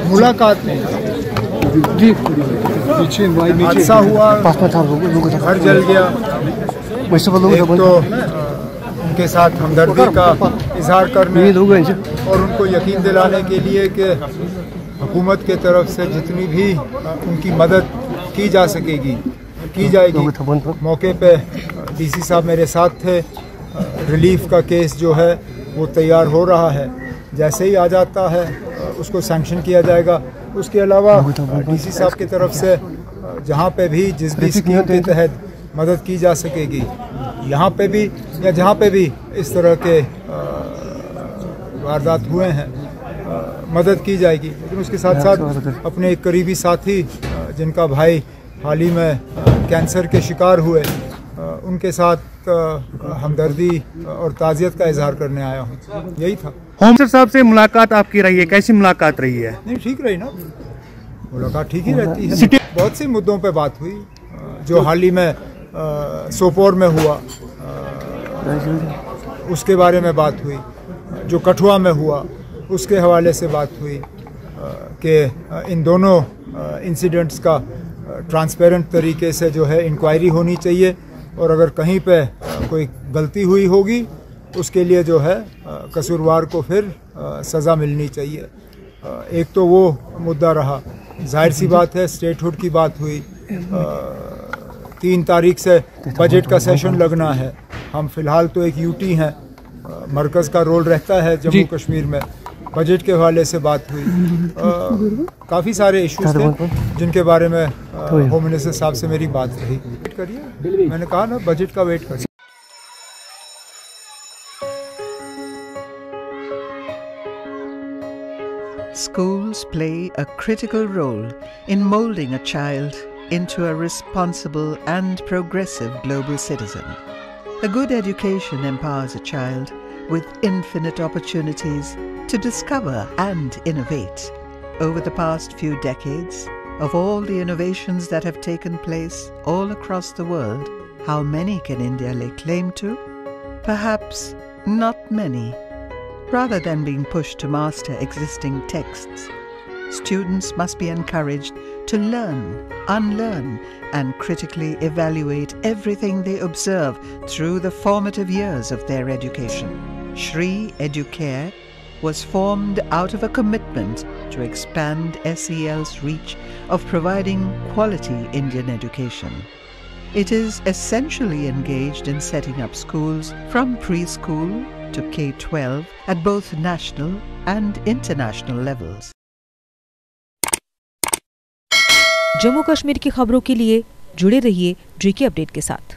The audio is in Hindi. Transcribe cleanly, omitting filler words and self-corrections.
मुलाकात नहीं हादसा हुआ, घर जल गया। एक तो उनके साथ हमदर्दी का इजहार करने और उनको यकीन दिलाने के लिए कि हुकूमत के तरफ से जितनी भी उनकी मदद की जा सकेगी की जाएगी। मौके पे डीसी साहब मेरे साथ थे। रिलीफ का केस जो है वो तैयार हो रहा है, जैसे ही आ जाता है उसको सैंक्शन किया जाएगा। उसके अलावा डीसी साहब की तरफ से जहाँ पे भी जिस भी स्कीम के तहत मदद की जा सकेगी, यहाँ पे भी या जहाँ पे भी इस तरह के वारदात हुए हैं, मदद की जाएगी। लेकिन उसके साथ साथ अपने एक करीबी साथी जिनका भाई हाल ही में कैंसर के शिकार हुए, उनके साथ हमदर्दी और ताज़ियत का इजहार करने आया हूँ। यही था। होम मिनिस्टर साहब से मुलाकात आपकी रही है, कैसी मुलाकात रही है? नहीं, ठीक रही ना, मुलाकात ठीक ही रहती है। बहुत सी मुद्दों पे बात हुई। जो हाल ही में सोपोर में हुआ उसके बारे में बात हुई, जो कठुआ में हुआ उसके हवाले से बात हुई कि इन दोनों इंसिडेंट्स का ट्रांसपेरेंट तरीके से जो है इंक्वायरी होनी चाहिए और अगर कहीं पे कोई गलती हुई होगी उसके लिए जो है कसूरवार को फिर सज़ा मिलनी चाहिए। एक तो वो मुद्दा रहा। जाहिर सी बात है स्टेटहुड की बात हुई। 3 तारीख से बजट का सेशन लगना है। हम फिलहाल तो एक यूटी हैं, मरकज़ का रोल रहता है जम्मू कश्मीर में। बजट के हवाले से बात हुई। काफ़ी सारे इश्यूज थे जिनके बारे में होम मिनिस्टर साहब से मेरी बात रही। वेट करिए, मैंने कहा ना बजट का वेट करिए। Schools play a critical role in molding a child into a responsible and progressive global citizen. A good education empowers a child with infinite opportunities to discover and innovate. Over the past few decades, of all the innovations that have taken place all across the world, how many can India lay claim to? Perhaps not many. Rather than being pushed to master existing texts, students must be encouraged to learn, unlearn, and critically evaluate everything they observe through the formative years of their education. Shri Educare was formed out of a commitment to expand SEL's reach of providing quality Indian education. It is essentially engaged in setting up schools from preschool to K-12 at both national and international levels. Jammu Kashmir की खबरों के लिए जुड़े रहिए GK अपडेट के साथ।